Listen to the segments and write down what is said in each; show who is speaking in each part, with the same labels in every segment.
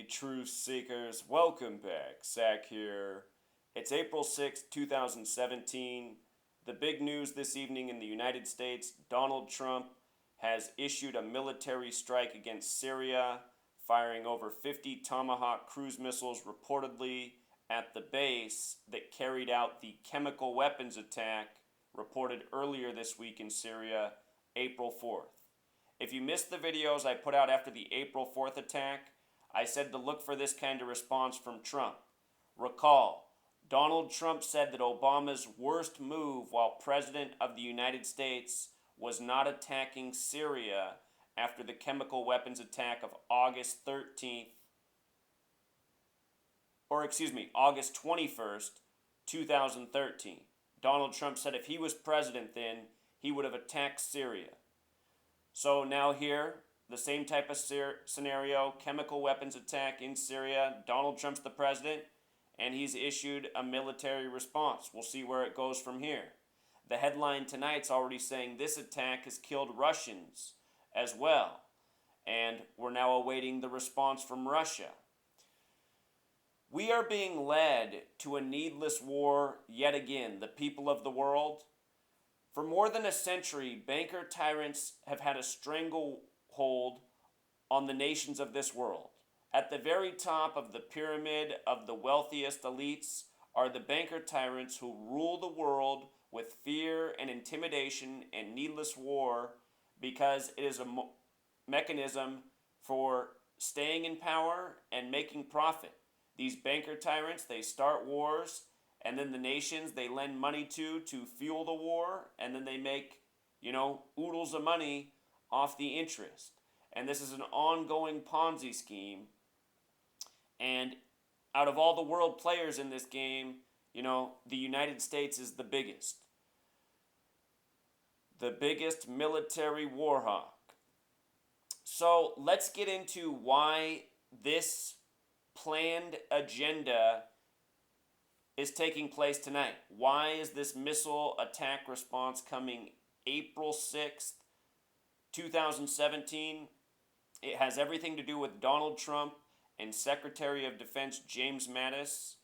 Speaker 1: truth seekers, welcome back. Zach here. It's April 6th, 2017. The big news this evening in the United States, Donald Trump has issued a military strike against Syria, firing over 50 Tomahawk cruise missiles reportedly at the base that carried out the chemical weapons attack reported earlier this week in Syria, April 4th. If you missed the videos I put out after the April 4th attack, I said to look for this kind of response from Trump. Recall, Donald Trump said that Obama's worst move while President of the United States was not attacking Syria after the chemical weapons attack of August 21st, 2013. Donald Trump said if he was president then, he would have attacked Syria. So now here, the same type of scenario, chemical weapons attack in Syria. Donald Trump's the president, and he's issued a military response. We'll see where it goes from here. The headline tonight's already saying this attack has killed Russians as well, and we're now awaiting the response from Russia. We are being led to a needless war yet again, the people of the world. For more than a century, banker tyrants have had a stranglehold on the nations of this world. At the very top of the pyramid of the wealthiest elites are the banker tyrants who rule the world with fear and intimidation and needless war because it is a mechanism for staying in power and making profit. These banker tyrants, they start wars, and then the nations they lend money to fuel the war, and then they make, oodles of money off the interest. And this is an ongoing Ponzi scheme. And out of all the world players in this game, the United States is the biggest. The biggest military war hawk. So let's get into why this planned agenda is taking place tonight. Why is this missile attack response coming April 6th, 2017? It has everything to do with Donald Trump and Secretary of Defense James Mattis,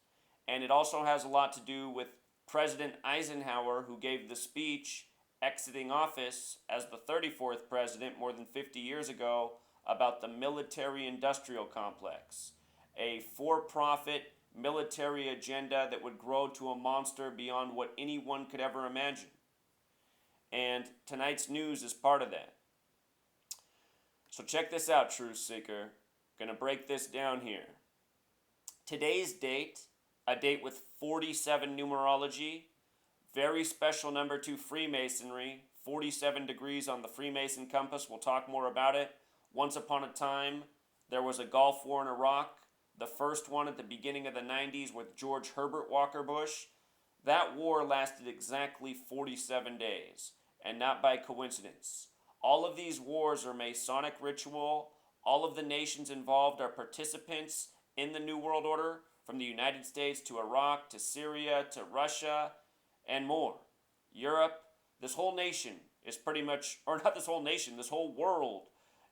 Speaker 1: and it also has a lot to do with President Eisenhower, who gave the speech exiting office as the 34th president more than 50 years ago about the military-industrial complex, a for-profit military agenda that would grow to a monster beyond what anyone could ever imagine. And tonight's news is part of that. So check this out, Truth Seeker. Gonna break this down here. Today's date, a date with 47 numerology, very special number to Freemasonry, 47 degrees on the Freemason compass. We'll talk more about it. Once upon a time, there was a Gulf War in Iraq. The first one at the beginning of the 90s with George Herbert Walker Bush. That war lasted exactly 47 days, and not by coincidence. All of these wars are Masonic ritual. All of the nations involved are participants in the New World Order, from the United States to Iraq to Syria to Russia and more. Europe, this whole nation is pretty much, or not this whole nation, this whole world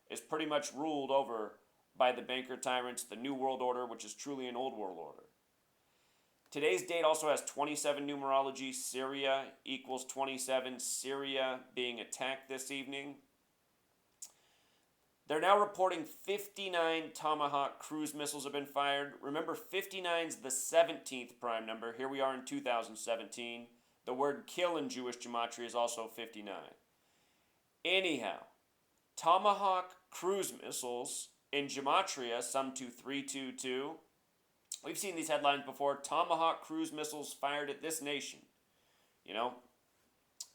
Speaker 1: is pretty much ruled over by the banker tyrants, the New World Order, which is truly an old world order. Today's date also has 27 numerology. Syria equals 27. Syria being attacked this evening. They're now reporting 59 Tomahawk cruise missiles have been fired. Remember, 59 is the 17th prime number. Here we are in 2017. The word kill in Jewish gematria is also 59. Anyhow, Tomahawk cruise missiles in gematria, sum to 322. We've seen these headlines before. Tomahawk cruise missiles fired at this nation.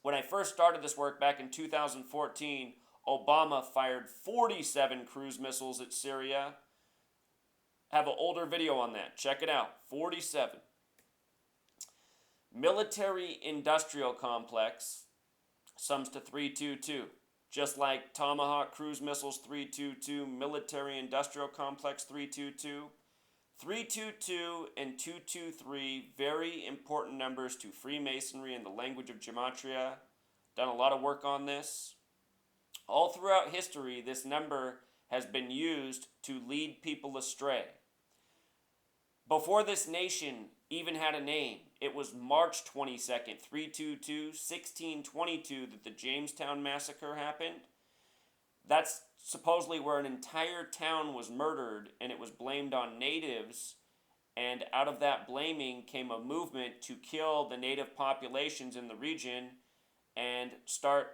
Speaker 1: When I first started this work back in 2014, Obama fired 47 cruise missiles at Syria. Have an older video on that. Check it out. 47. Military-industrial complex sums to 322. Just like Tomahawk cruise missiles 322, military-industrial complex 322. 322 and 223, very important numbers to Freemasonry and the language of gematria. Done a lot of work on this. All throughout history, this number has been used to lead people astray. Before this nation even had a name, it was March 22nd, 322, 1622 that the Jamestown Massacre happened. That's supposedly where an entire town was murdered, and it was blamed on natives. And out of that blaming came a movement to kill the native populations in the region and start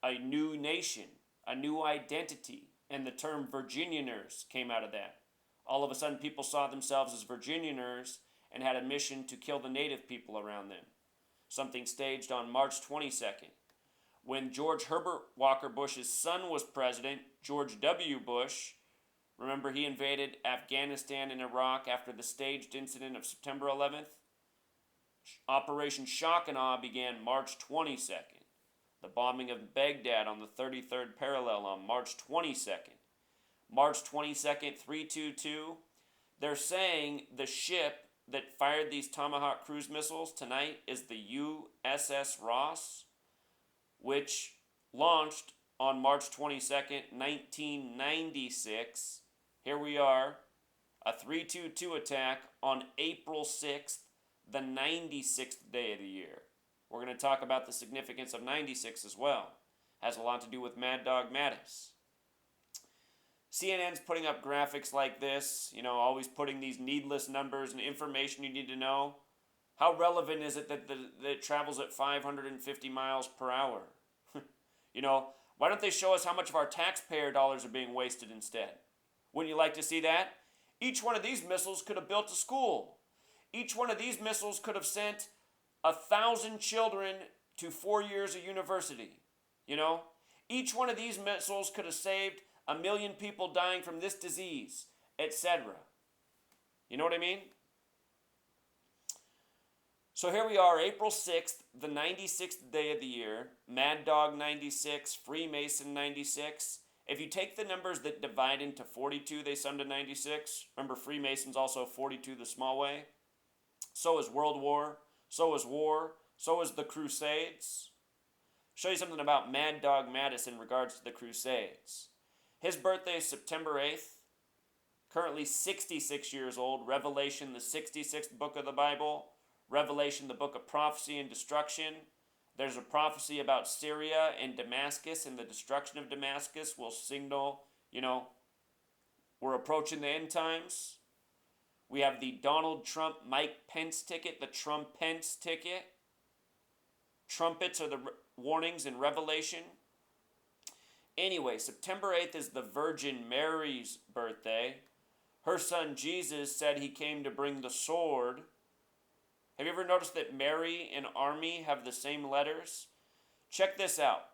Speaker 1: a new nation, a new identity. And the term Virginianers came out of that. All of a sudden, people saw themselves as Virginianers and had a mission to kill the native people around them. Something staged on March 22nd. When George Herbert Walker Bush's son was president, George W. Bush, remember he invaded Afghanistan and Iraq after the staged incident of September 11th? Operation Shock and Awe began March 22nd. The bombing of Baghdad on the 33rd parallel on March 22nd. March 22nd, 322. They're saying the ship that fired these Tomahawk cruise missiles tonight is the USS Ross, which launched on March 22nd, 1996. Here we are, a 322 attack on April 6th, the 96th day of the year. We're going to talk about the significance of 96 as well. Has a lot to do with Mad Dog Mattis. CNN's putting up graphics like this, always putting these needless numbers and information you need to know. How relevant is it that it travels at 550 miles per hour? Why don't they show us how much of our taxpayer dollars are being wasted instead? Wouldn't you like to see that? Each one of these missiles could have built a school. Each one of these missiles could have sent 1,000 children to 4 years of university. Each one of these missiles could have saved 1 million people dying from this disease, etc. You know what I mean? So here we are, April 6th, the 96th day of the year, Mad Dog 96, Freemason 96. If you take the numbers that divide into 42, they sum to 96. Remember, Freemason's also 42 the small way. So is World War. So is war. So is the Crusades. Show you something about Mad Dog Mattis in regards to the Crusades. His birthday is September 8th. Currently 66 years old. Revelation, the 66th book of the Bible. Revelation, the book of prophecy and destruction. There's a prophecy about Syria and Damascus, and the destruction of Damascus will signal, we're approaching the end times. We have the Donald Trump Mike Pence ticket, the Trump-Pence ticket. Trumpets are the warnings in Revelation. Anyway, September 8th is the Virgin Mary's birthday. Her son Jesus said he came to bring the sword. Have you ever noticed that Mary and Army have the same letters? Check this out.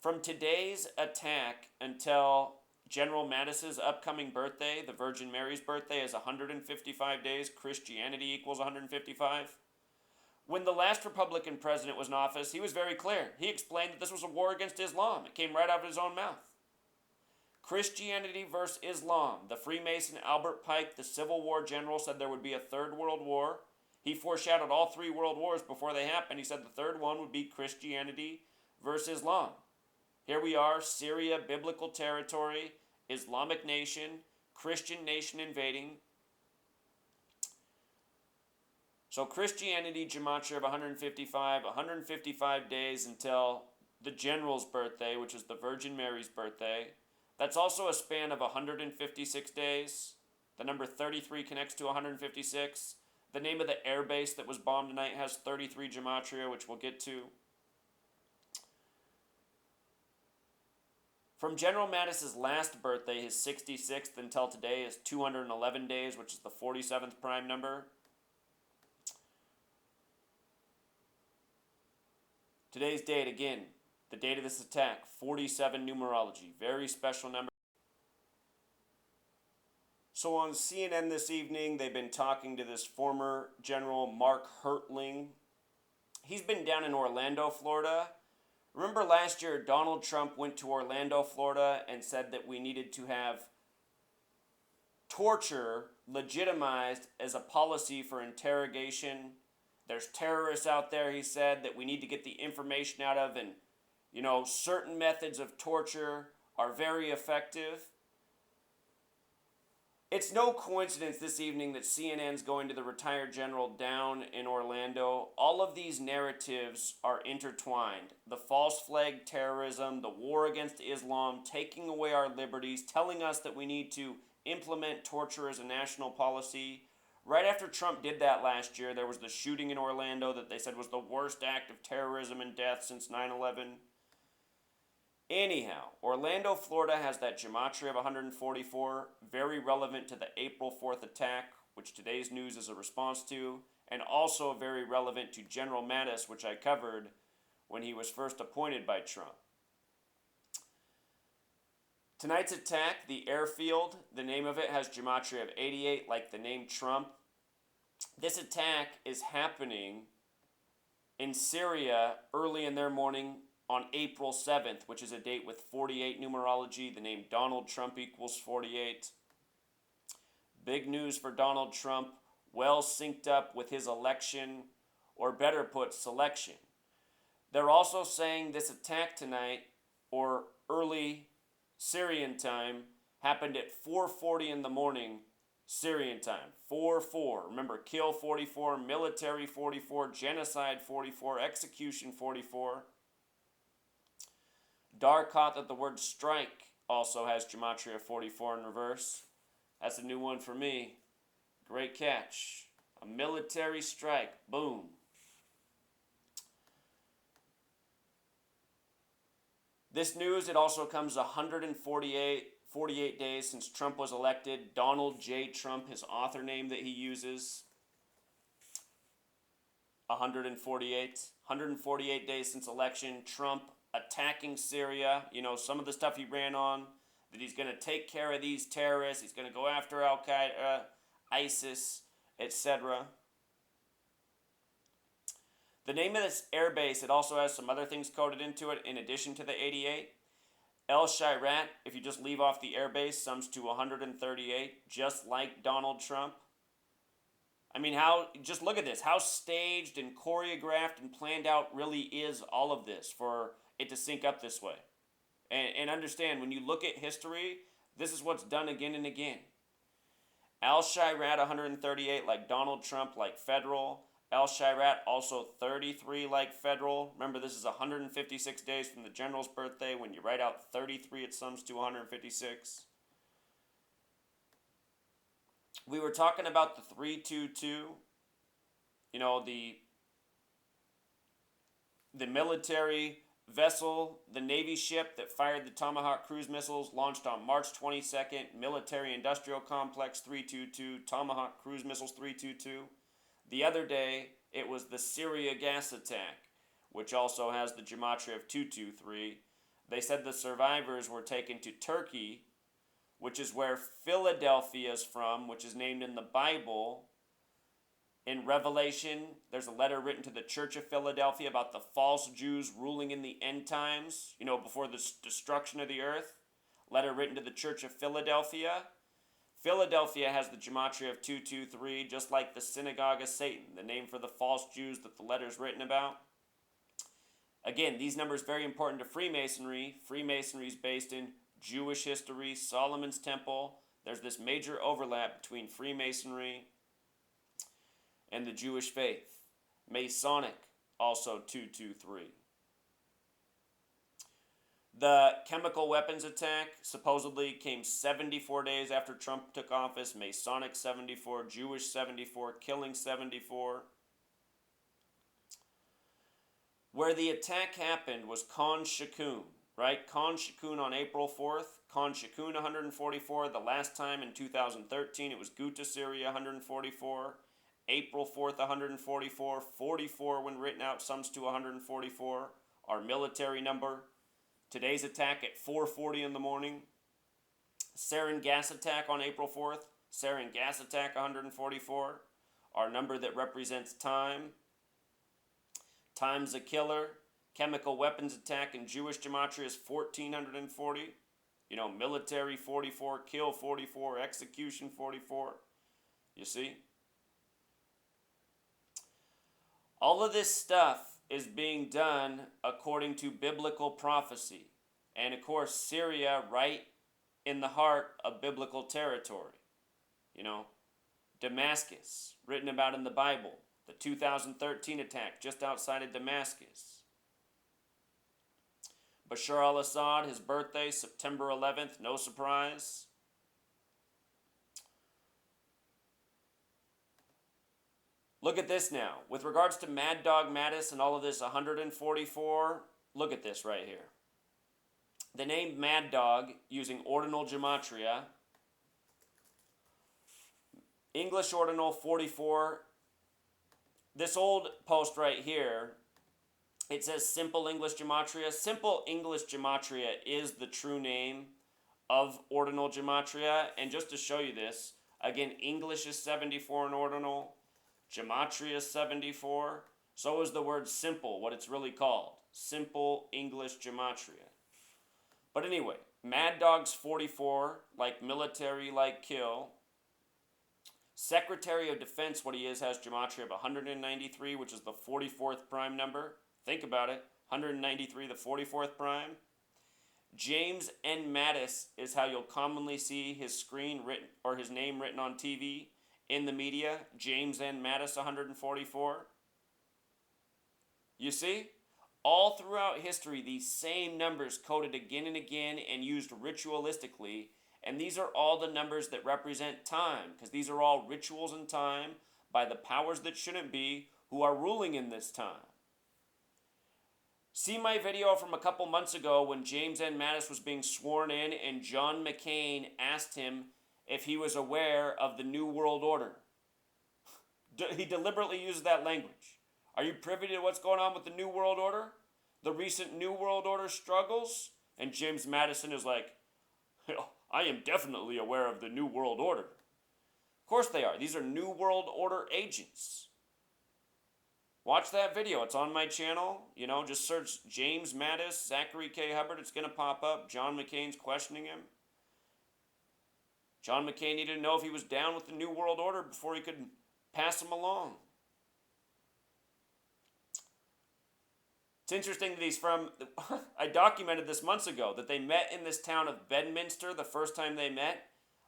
Speaker 1: From today's attack until General Mattis's upcoming birthday, the Virgin Mary's birthday, is 155 days. Christianity equals 155. When the last Republican president was in office, he was very clear. He explained that this was a war against Islam. It came right out of his own mouth. Christianity versus Islam. The Freemason Albert Pike, the Civil War general, said there would be a third world war. He foreshadowed all 3 world wars before they happened. He said the third one would be Christianity versus Islam. Here we are, Syria, biblical territory, Islamic nation, Christian nation invading. So Christianity, gematria of 155 days until the general's birthday, which is the Virgin Mary's birthday. That's also a span of 156 days. The number 33 connects to 156. The name of the air base that was bombed tonight has 33 gematria, which we'll get to. From General Mattis's last birthday, his 66th, until today is 211 days, which is the 47th prime number. Today's date, again, the date of this attack, 47 numerology, very special number. So on CNN this evening, they've been talking to this former General Mark Hertling. He's been down in Orlando, Florida. Remember last year, Donald Trump went to Orlando, Florida, and said that we needed to have torture legitimized as a policy for interrogation. There's terrorists out there, he said, that we need to get the information out of, and, certain methods of torture are very effective. It's no coincidence this evening that CNN's going to the retired general down in Orlando. All of these narratives are intertwined. The false flag terrorism, the war against Islam, taking away our liberties, telling us that we need to implement torture as a national policy. Right after Trump did that last year, there was the shooting in Orlando that they said was the worst act of terrorism and death since 9/11. Anyhow, Orlando, Florida has that gematria of 144, very relevant to the April 4th attack, which today's news is a response to, and also very relevant to General Mattis, which I covered when he was first appointed by Trump. Tonight's attack, the airfield, the name of it has gematria of 88, like the name Trump. This attack is happening in Syria early in their morning on April 7th, which is a date with 48 numerology. The name Donald Trump equals 48. Big news for Donald Trump, well synced up with his election, or better put, selection. They're also saying this attack tonight, or early Syrian time, happened at 4:40 in the morning Syrian time. 4-4. Remember, kill 44, military 44, genocide 44, execution 44. Dar caught that the word strike also has gematria 44 in reverse. That's a new one for me. Great catch. A military strike. Boom. This news, it also comes 148 days since Trump was elected. Donald J. Trump, his author name that he uses. 148 days since election. Trump attacking Syria, some of the stuff he ran on, that he's going to take care of these terrorists, he's going to go after Al-Qaeda, ISIS, etc. The name of this air base, it also has some other things coded into it in addition to the 88. El Shirat, if you just leave off the air base, sums to 138, just like Donald Trump. I mean, just look at this, how staged and choreographed and planned out really is all of this for it to sync up this way. And understand, when you look at history, this is what's done again and again. Al Shirat 138 like Donald Trump, like federal. Al Shirat also 33 like federal. Remember, this is 156 days from the general's birthday. When you write out 33, it sums to 156. We were talking about the 322, the military vessel, the Navy ship that fired the Tomahawk cruise missiles, launched on March 22nd, military industrial complex 322, Tomahawk cruise missiles 322. The other day, it was the Syria gas attack, which also has the gematria of 223. They said the survivors were taken to Turkey, which is where Philadelphia is from, which is named in the Bible. In Revelation, there's a letter written to the Church of Philadelphia about the false Jews ruling in the end times, before the destruction of the earth. Letter written to the Church of Philadelphia. Philadelphia has the gematria of 223, just like the synagogue of Satan, the name for the false Jews that the letter's written about. Again, these numbers are very important to Freemasonry. Freemasonry is based in Jewish history, Solomon's Temple. There's this major overlap between Freemasonry and the Jewish faith. Masonic, also 223. The chemical weapons attack supposedly came 74 days after Trump took office. Masonic 74, Jewish 74, killing 74. Where the attack happened was Khan Shaykhun, right? Khan Shaykhun on April 4th. Khan Shaykhun 144. The last time in 2013 it was Ghouta, Syria 144. April 4th 144. 44 when written out sums to 144. Our military number. Today's attack at 4:40 in the morning. Sarin gas attack on April 4th. Sarin gas attack 144. Our number that represents time. Time's a killer. Chemical weapons attack in Jewish gematria is 1440. Military 44, kill 44, execution 44. You see? All of this stuff is being done according to biblical prophecy. And of course, Syria, right in the heart of biblical territory. you know. Damascus, written about in the Bible. The 2013 attack just outside of Damascus. Bashar al-Assad, his birthday, September 11th, no surprise. Look at this now. With regards to Mad Dog Mattis and all of this 144, look at this right here. The name Mad Dog, using ordinal gematria, English ordinal 44. This old post right here, it says simple English gematria. Simple English gematria is the true name of ordinal gematria. And just to show you this, again, English is 74 in ordinal. Gematria is 74. So is the word simple, what it's really called. Simple English gematria. But anyway, Mad Dog's 44, like military, like kill. Secretary of Defense, what he is, has gematria of 193, which is the 44th prime number. Think about it. 193, the 44th prime. James N. Mattis is how you'll commonly see his screen written, or his name written on TV in the media. James N. Mattis, 144. You see? All throughout history, these same numbers coded again and again and used ritualistically. And these are all the numbers that represent time, because these are all rituals in time by the powers that shouldn't be who are ruling in this time. See my video from a couple months ago when James N. Mattis was being sworn in and John McCain asked him if he was aware of the New World Order. He deliberately used that language. Are you privy to what's going on with the New World Order? The recent New World Order struggles? And James Madison is like, I am definitely aware of the New World Order. Of course they are. These are New World Order agents. Watch that video. It's on my channel. You know, just search James Mattis, Zachary K. Hubbard. It's going to pop up. John McCain's questioning him. John McCain needed to know if he was down with the New World Order before he could pass him along. It's interesting that he's from, I documented this months ago, that they met in this town of Bedminster the first time they met,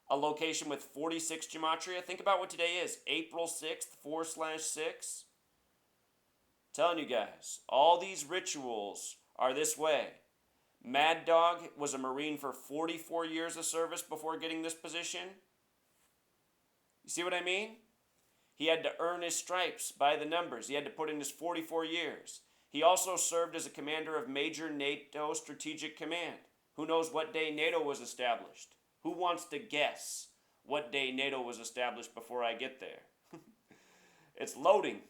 Speaker 1: a location with 46 gematria. Think about what today is, April 6th, 4/6. Telling you guys, all these rituals are this way. Mad Dog was a Marine for 44 years of service before getting this position. You see what I mean? He had to earn his stripes by the numbers. He had to put in his 44 years. He also served as a commander of Major NATO Strategic Command. Who knows what day NATO was established? Who wants to guess what day NATO was established before I get there? It's loading.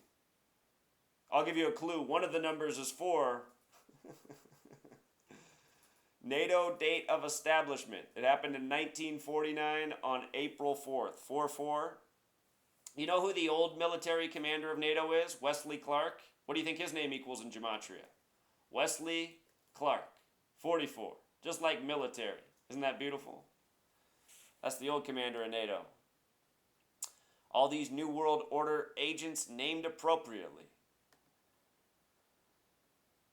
Speaker 1: I'll give you a clue. One of the numbers is 4. NATO date of establishment. It happened in 1949 on April 4th. 4-4. You know who the old military commander of NATO is? Wesley Clark. What do you think his name equals in gematria? Wesley Clark, 44. Just like military. Isn't that beautiful? That's the old commander of NATO. All these New World Order agents named appropriately.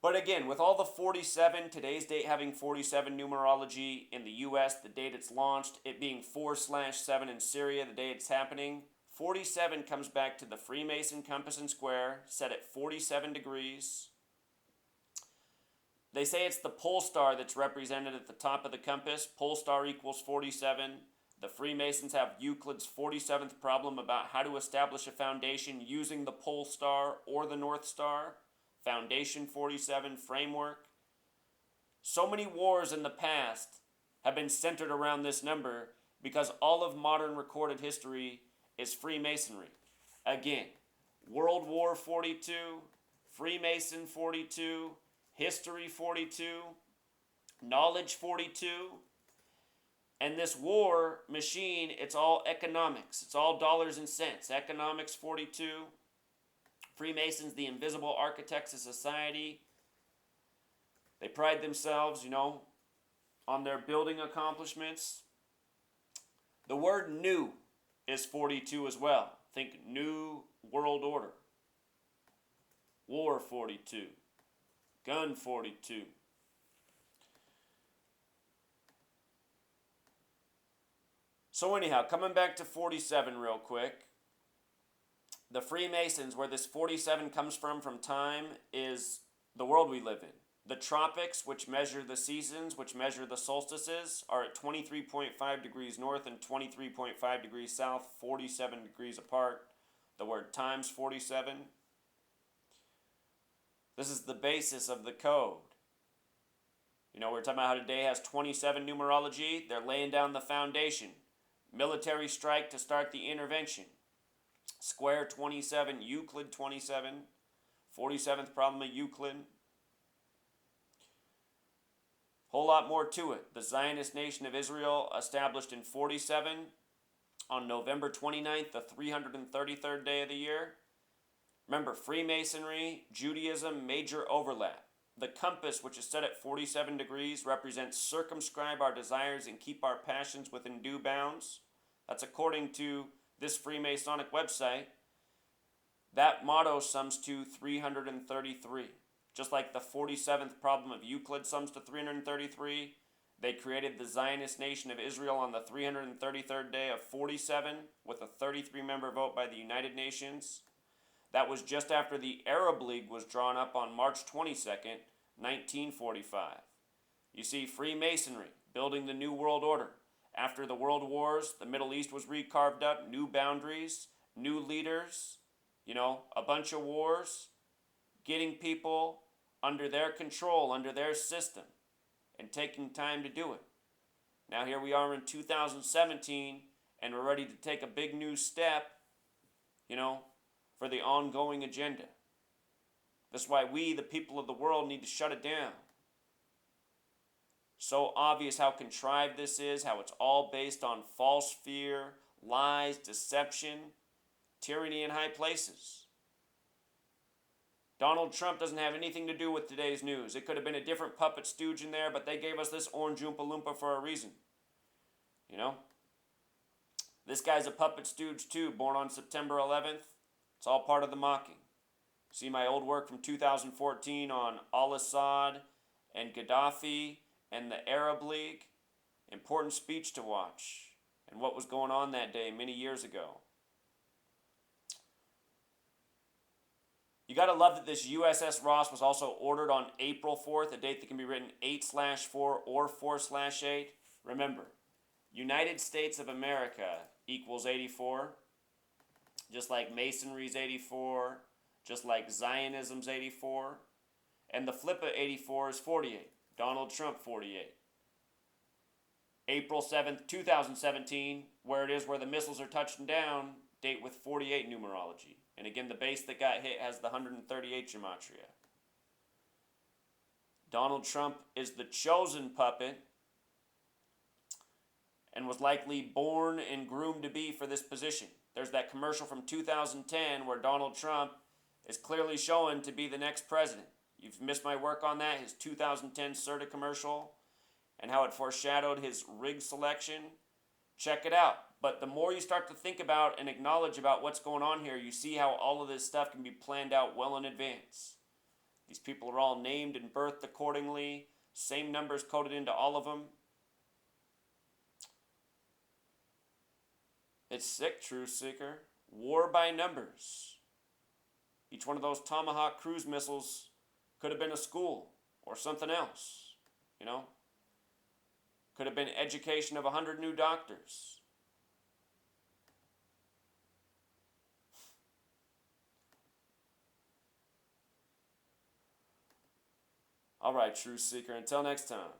Speaker 1: But again, with all the 47, today's date having 47 numerology in the U.S., the date it's launched, it being 4/7 in Syria, the day it's happening, 47 comes back to the Freemason compass and square, set at 47 degrees. They say it's the pole star that's represented at the top of the compass. Pole star equals 47. The Freemasons have Euclid's 47th problem about how to establish a foundation using the pole star or the North Star. Foundation 47 framework. So many wars in the past have been centered around this number because all of modern recorded history is Freemasonry. Again, World War 42, Freemason 42, History 42, Knowledge 42, and this war machine, it's all economics. It's all dollars and cents. Economics 42, Freemasons, the invisible architects of society. They pride themselves, on their building accomplishments. The word new is 42 as well. Think New World Order. War 42. Gun 42. So anyhow, coming back to 47 real quick. The Freemasons, where this 47 comes from time, is the world we live in. The tropics, which measure the seasons, which measure the solstices, are at 23.5 degrees north and 23.5 degrees south, 47 degrees apart. The word times 47. This is the basis of the code. You know, we're talking about how today has 27 numerology. They're laying down the foundation. Military strike to start the intervention. Square 27, Euclid 27, 47th problem of Euclid. Whole lot more to it. The Zionist nation of Israel, established in 47 on November 29th, the 333rd day of the year. Remember, Freemasonry, Judaism, major overlap. The compass, which is set at 47 degrees, represents circumscribe our desires and keep our passions within due bounds. That's according to this Freemasonic website. That motto sums to 333. Just like the 47th problem of Euclid sums to 333, they created the Zionist nation of Israel on the 333rd day of 47 with a 33-member vote by the United Nations. That was just after the Arab League was drawn up on March 22nd, 1945. You see, Freemasonry, building the New World Order. After the World Wars, the Middle East was recarved up, new boundaries, new leaders, a bunch of wars, getting people under their control, under their system, and taking time to do it. Now here we are in 2017, and we're ready to take a big new step, for the ongoing agenda. That's why we, the people of the world, need to shut it down. So obvious how contrived this is, how it's all based on false fear, lies, deception, tyranny in high places. Donald Trump doesn't have anything to do with today's news. It could have been a different puppet stooge in there, but they gave us this orange Oompa Loompa for a reason. This guy's a puppet stooge too, born on September 11th. It's all part of the mocking. See my old work from 2014 on al-Assad and Gaddafi and the Arab League. Important speech to watch and what was going on that day many years ago. You got to love that this USS Ross was also ordered on April 4th, a date that can be written 8/4 or 4/8. Remember, United States of America equals 84, just like Masonry's 84, just like Zionism's 84, and the flip of 84 is 48, Donald Trump 48. April 7th, 2017, where the missiles are touching down, date with 48 numerology. And again, the base that got hit has the 138 gematria. Donald Trump is the chosen puppet and was likely born and groomed to be for this position. There's that commercial from 2010 where Donald Trump is clearly shown to be the next president. You've missed my work on that, his 2010 CERTA commercial, and how it foreshadowed his rig selection. Check it out. But the more you start to think about and acknowledge about what's going on here, you see how all of this stuff can be planned out well in advance. These people are all named and birthed accordingly, same numbers coded into all of them. It's sick, Truth Seeker. War by numbers. Each one of those Tomahawk cruise missiles could have been a school or something else, Could have been education of 100 new doctors. All right, Truth Seeker, until next time.